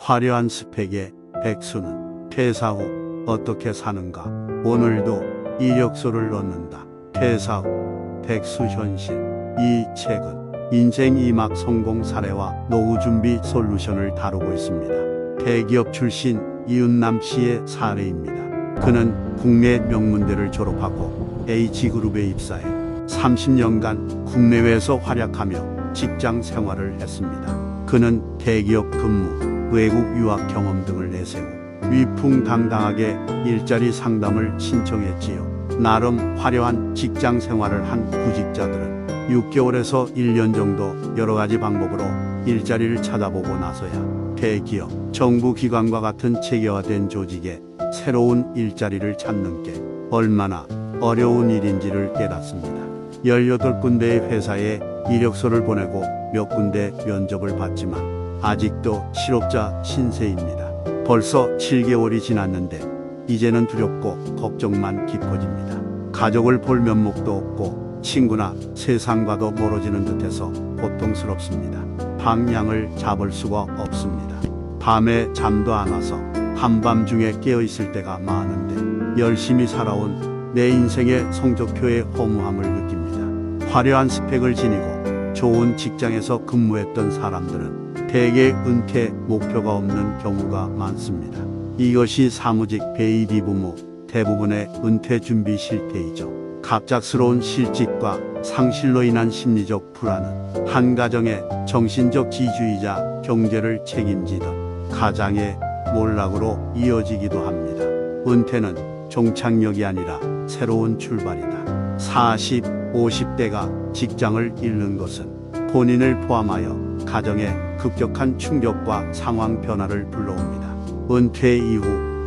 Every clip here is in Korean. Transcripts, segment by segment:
화려한 스펙의 백수는 퇴사 후 어떻게 사는가? 오늘도 이력서를 넣는다. 퇴사 후 백수 현실. 이 책은 인생 2막 성공 사례와 노후 준비 솔루션을 다루고 있습니다. 대기업 출신 이윤남 씨의 사례입니다. 그는 국내 명문대를 졸업하고 H그룹에 입사해 30년간 국내외에서 활약하며 직장 생활을 했습니다. 그는 대기업 근무, 외국 유학 경험 등을 내세워 위풍당당하게 일자리 상담을 신청했지요. 나름 화려한 직장 생활을 한 구직자들은 6개월에서 1년 정도 여러가지 방법으로 일자리를 찾아보고 나서야 대기업, 정부기관과 같은 체계화된 조직에 새로운 일자리를 찾는 게 얼마나 어려운 일인지를 깨닫습니다. 18군데의 회사에 이력서를 보내고 몇 군데 면접을 봤지만 아직도 실업자 신세입니다. 벌써 7개월이 지났는데 이제는 두렵고 걱정만 깊어집니다. 가족을 볼 면목도 없고 친구나 세상과도 멀어지는 듯해서 고통스럽습니다. 방향을 잡을 수가 없습니다. 밤에 잠도 안 와서 한밤중에 깨어있을 때가 많은데 열심히 살아온 내 인생의 성적표의 허무함을 느낍니다. 화려한 스펙을 지니고 좋은 직장에서 근무했던 사람들은 대개 은퇴 목표가 없는 경우가 많습니다. 이것이 사무직 베이비 부모 대부분의 은퇴 준비 실패이죠. 갑작스러운 실직과 상실로 인한 심리적 불안은 한 가정의 정신적 지주이자 경제를 책임지던 가장의 몰락으로 이어지기도 합니다. 은퇴는 종착역이 아니라 새로운 출발이다. 40, 50대가 직장을 잃는 것은 본인을 포함하여 가정의 급격한 충격과 상황 변화를 불러옵니다. 은퇴 이후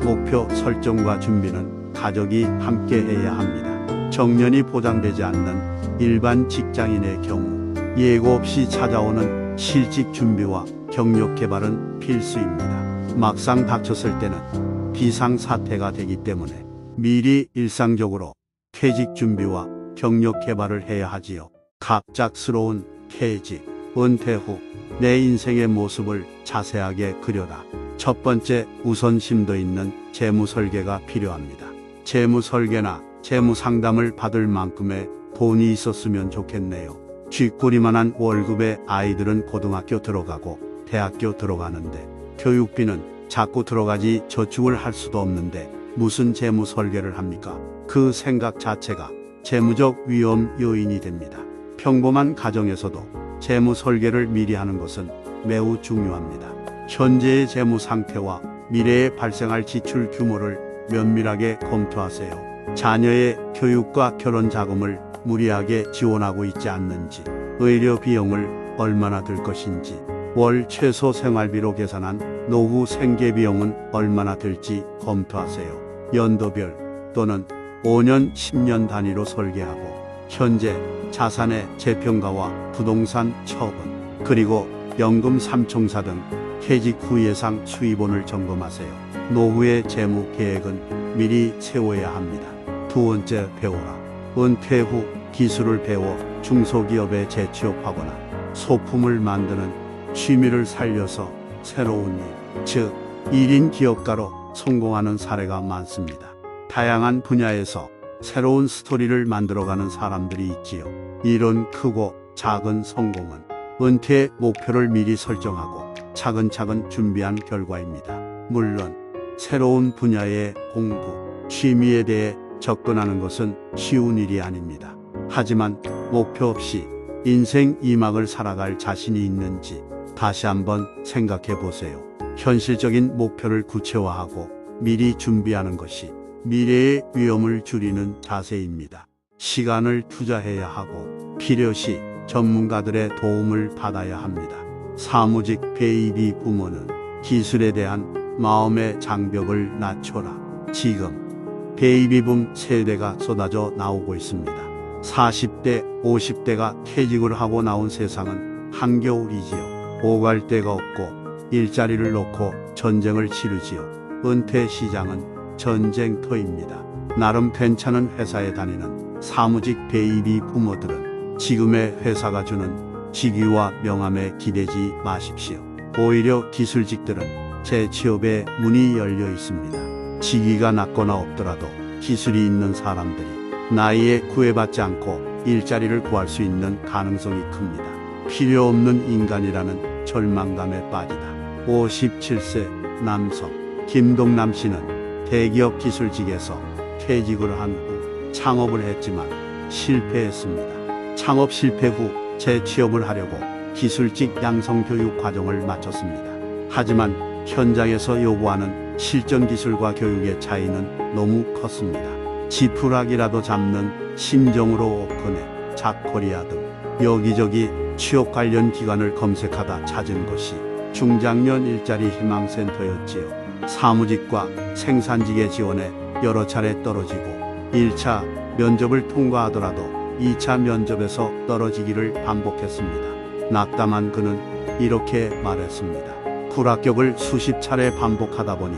목표 설정과 준비는 가족이 함께 해야 합니다. 정년이 보장되지 않는 일반 직장인의 경우 예고 없이 찾아오는 실직 준비와 경력 개발은 필수입니다. 막상 닥쳤을 때는 비상사태가 되기 때문에 미리 일상적으로 퇴직 준비와 경력 개발을 해야 하지요. 갑작스러운 퇴직, 은퇴 후 내 인생의 모습을 자세하게 그려라. 첫 번째, 우선심도 있는 재무 설계가 필요합니다. 재무 설계나 재무 상담을 받을 만큼의 돈이 있었으면 좋겠네요. 쥐꼬리만한 월급의 아이들은 고등학교 들어가고 대학교 들어가는데 교육비는 자꾸 들어가지 저축을 할 수도 없는데 무슨 재무 설계를 합니까? 그 생각 자체가 재무적 위험 요인이 됩니다. 평범한 가정에서도 재무 설계를 미리 하는 것은 매우 중요합니다. 현재의 재무 상태와 미래에 발생할 지출 규모를 면밀하게 검토하세요. 자녀의 교육과 결혼 자금을 무리하게 지원하고 있지 않는지, 의료 비용을 얼마나 들 것인지, 월 최소 생활비로 계산한 노후 생계 비용은 얼마나 들지 검토하세요. 연도별 또는 5년, 10년 단위로 설계하고 현재 자산의 재평가와 부동산 처분, 그리고 연금 삼총사 등 퇴직 후 예상 수입원을 점검하세요. 노후의 재무 계획은 미리 세워야 합니다. 두 번째, 배워라. 은퇴 후 기술을 배워 중소기업에 재취업하거나 소품을 만드는 취미를 살려서 새로운 일, 즉 1인 기업가로 성공하는 사례가 많습니다. 다양한 분야에서 새로운 스토리를 만들어가는 사람들이 있지요. 이런 크고 작은 성공은 은퇴 목표를 미리 설정하고 차근차근 준비한 결과입니다. 물론 새로운 분야의 공부, 취미에 대해 접근하는 것은 쉬운 일이 아닙니다. 하지만 목표 없이 인생 2막을 살아갈 자신이 있는지 다시 한번 생각해 보세요. 현실적인 목표를 구체화하고 미리 준비하는 것이 미래의 위험을 줄이는 자세입니다. 시간을 투자해야 하고 필요시 전문가들의 도움을 받아야 합니다. 사무직 베이비 부모는 기술에 대한 마음의 장벽을 낮춰라. 지금 베이비붐 세대가 쏟아져 나오고 있습니다. 40대, 50대가 퇴직을 하고 나온 세상은 한겨울이지요. 오갈 데가 없고 일자리를 놓고 전쟁을 치르지요. 은퇴 시장은 전쟁터입니다. 나름 괜찮은 회사에 다니는 사무직 베이비 부모들은 지금의 회사가 주는 직위와 명함에 기대지 마십시오. 오히려 기술직들은 재취업의 문이 열려 있습니다. 직위가 낮거나 없더라도 기술이 있는 사람들이 나이에 구애받지 않고 일자리를 구할 수 있는 가능성이 큽니다. 필요 없는 인간이라는 절망감에 빠지다. 57세 남성 김동남 씨는 대기업 기술직에서 퇴직을 한 후 창업을 했지만 실패했습니다. 창업 실패 후 재취업을 하려고 기술직 양성교육 과정을 마쳤습니다. 하지만 현장에서 요구하는 실전 기술과 교육의 차이는 너무 컸습니다. 지푸라기라도 잡는 심정으로 오픈해 잡코리아 등 여기저기 취업 관련 기관을 검색하다 찾은 곳이 중장년 일자리 희망센터였지요. 사무직과 생산직의 지원에 여러 차례 떨어지고 1차 면접을 통과하더라도 2차 면접에서 떨어지기를 반복했습니다. 낙담한 그는 이렇게 말했습니다. 불합격을 수십 차례 반복하다 보니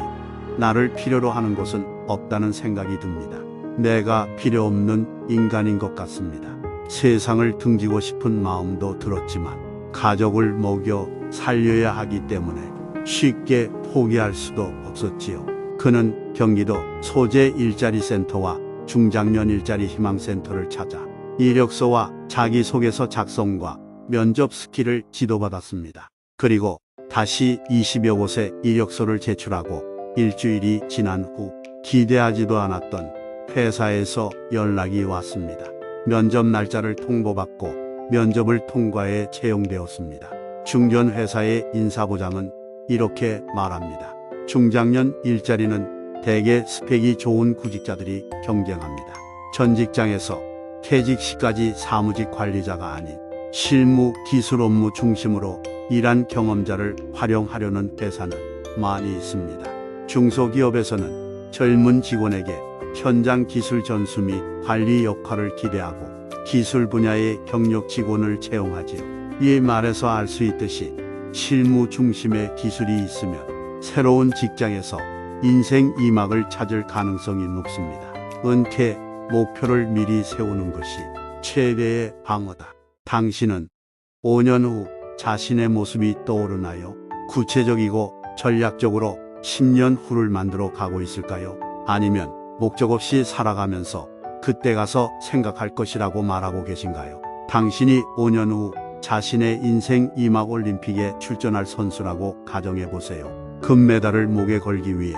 나를 필요로 하는 곳은 없다는 생각이 듭니다. 내가 필요 없는 인간인 것 같습니다. 세상을 등지고 싶은 마음도 들었지만 가족을 먹여 살려야 하기 때문에 쉽게 포기할 수도 없었지요. 그는 경기도 소재 일자리 센터와 중장년 일자리 희망센터를 찾아 이력서와 자기소개서 작성과 면접 스킬을 지도받았습니다. 그리고 다시 20여 곳에 이력서를 제출하고 일주일이 지난 후 기대하지도 않았던 회사에서 연락이 왔습니다. 면접 날짜를 통보받고 면접을 통과해 채용되었습니다. 중견 회사의 인사부장은 이렇게 말합니다. 중장년 일자리는 대개 스펙이 좋은 구직자들이 경쟁합니다. 전 직장에서 퇴직 시까지 사무직 관리자가 아닌 실무 기술 업무 중심으로 일한 경험자를 활용하려는 회사는 많이 있습니다. 중소기업에서는 젊은 직원에게 현장 기술 전수 및 관리 역할을 기대하고 기술 분야의 경력 직원을 채용하지요. 이 말에서 알 수 있듯이 실무 중심의 기술이 있으면 새로운 직장에서 인생 2막을 찾을 가능성이 높습니다. 은퇴 목표를 미리 세우는 것이 최대의 방어다. 당신은 5년 후 자신의 모습이 떠오르나요? 구체적이고 전략적으로 10년 후를 만들어 가고 있을까요? 아니면 목적 없이 살아가면서 그때 가서 생각할 것이라고 말하고 계신가요? 당신이 5년 후 자신의 인생 2막 올림픽에 출전할 선수라고 가정해 보세요. 금메달을 목에 걸기 위해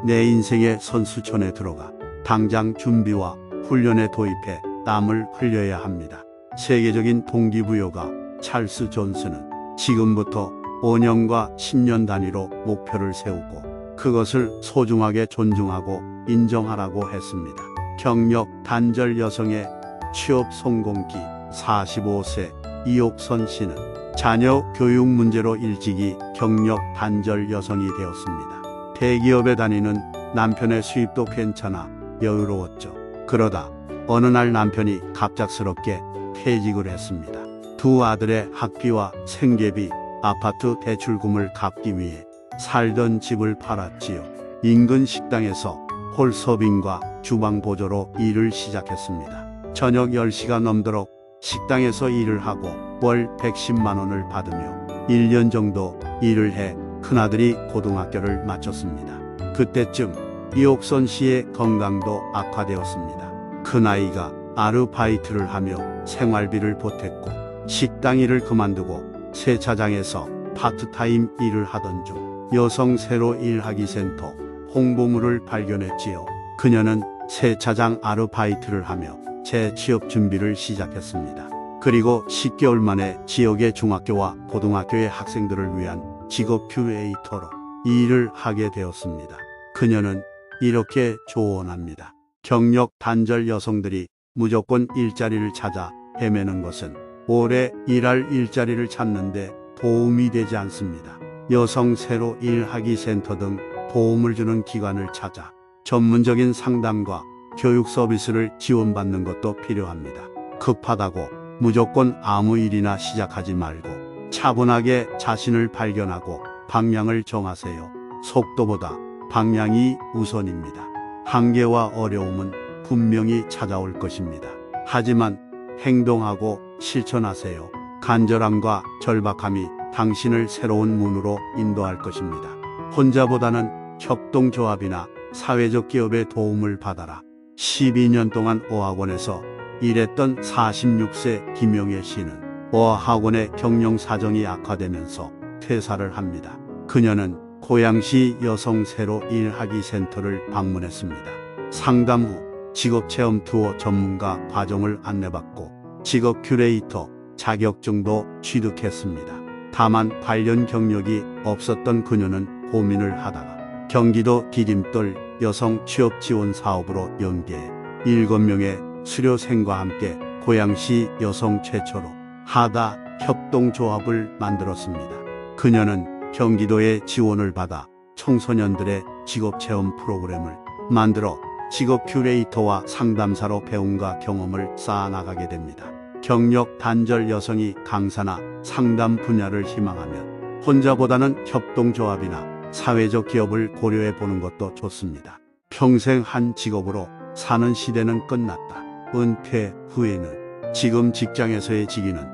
내 인생의 선수촌에 들어가 당장 준비와 훈련에 도입해 땀을 흘려야 합니다. 세계적인 동기부여가 찰스 존슨은 지금부터 5년과 10년 단위로 목표를 세우고 그것을 소중하게 존중하고 인정하라고 했습니다. 경력 단절 여성의 취업 성공기 45세 이옥선 씨는 자녀 교육 문제로 일찍이 경력 단절 여성이 되었습니다. 대기업에 다니는 남편의 수입도 괜찮아 여유로웠죠. 그러다 어느 날 남편이 갑작스럽게 퇴직을 했습니다. 두 아들의 학비와 생계비, 아파트 대출금을 갚기 위해 살던 집을 팔았지요. 인근 식당에서 홀서빙과 주방 보조로 일을 시작했습니다. 저녁 10시가 넘도록 식당에서 일을 하고 월 110만 원을 받으며 1년 정도 일을 해 큰아들이 고등학교를 마쳤습니다. 그때쯤 이옥선 씨의 건강도 악화되었습니다. 큰아이가 아르바이트를 하며 생활비를 보탰고 식당 일을 그만두고 세차장에서 파트타임 일을 하던 중 여성 새로 일하기 센터 홍보물을 발견했지요. 그녀는 세차장 아르바이트를 하며 재취업 준비를 시작했습니다. 그리고 10개월 만에 지역의 중학교와 고등학교의 학생들을 위한 직업 큐레이터로 일을 하게 되었습니다. 그녀는 이렇게 조언합니다. 경력 단절 여성들이 무조건 일자리를 찾아 헤매는 것은 오래 일할 일자리를 찾는데 도움이 되지 않습니다. 여성 새로 일하기 센터 등 도움을 주는 기관을 찾아 전문적인 상담과 교육 서비스를 지원받는 것도 필요합니다. 급하다고 무조건 아무 일이나 시작하지 말고 차분하게 자신을 발견하고 방향을 정하세요. 속도보다 방향이 우선입니다. 한계와 어려움은 분명히 찾아올 것입니다. 하지만 행동하고 실천하세요. 간절함과 절박함이 당신을 새로운 문으로 인도할 것입니다. 혼자보다는 협동조합이나 사회적 기업의 도움을 받아라. 12년 동안 어학원에서 일했던 46세 김용애 씨는 어학원의 경영 사정이 악화되면서 퇴사를 합니다. 그녀는 고양시 여성새로 일하기 센터를 방문했습니다. 상담 후 직업체험 투어 전문가 과정을 안내받고 직업 큐레이터 자격증도 취득했습니다. 다만 관련 경력이 없었던 그녀는 고민을 하다가 경기도 디딤돌 여성 취업 지원 사업으로 연계해 7명의 수료생과 함께 고양시 여성 최초로 하다 협동조합을 만들었습니다. 그녀는 경기도의 지원을 받아 청소년들의 직업체험 프로그램을 만들어 직업 큐레이터와 상담사로 배움과 경험을 쌓아나가게 됩니다. 경력 단절 여성이 강사나 상담 분야를 희망하면 혼자보다는 협동조합이나 사회적 기업을 고려해 보는 것도 좋습니다. 평생 한 직업으로 사는 시대는 끝났다. 은퇴 후에는 지금 직장에서의 직위는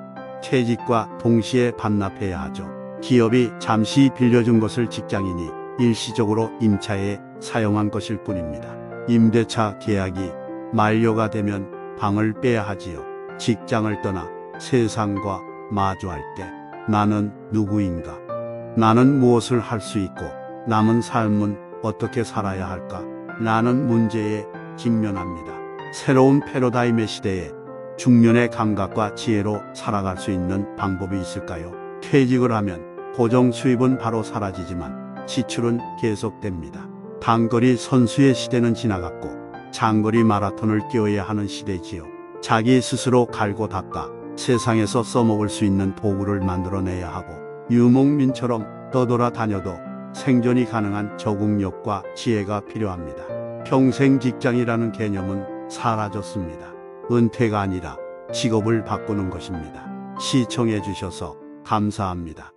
퇴직과 동시에 반납해야 하죠. 기업이 잠시 빌려준 것을 직장인이 일시적으로 임차에 사용한 것일 뿐입니다. 임대차 계약이 만료가 되면 방을 빼야 하지요. 직장을 떠나 세상과 마주할 때 나는 누구인가? 나는 무엇을 할 수 있고 남은 삶은 어떻게 살아야 할까? 라는 문제에 직면합니다. 새로운 패러다임의 시대에 중년의 감각과 지혜로 살아갈 수 있는 방법이 있을까요? 퇴직을 하면 고정 수입은 바로 사라지지만 지출은 계속됩니다. 단거리 선수의 시대는 지나갔고 장거리 마라톤을 뛰어야 하는 시대지요. 자기 스스로 갈고 닦아 세상에서 써먹을 수 있는 도구를 만들어내야 하고 유목민처럼 떠돌아다녀도 생존이 가능한 적응력과 지혜가 필요합니다. 평생 직장이라는 개념은 사라졌습니다. 은퇴가 아니라 직업을 바꾸는 것입니다. 시청해 주셔서 감사합니다.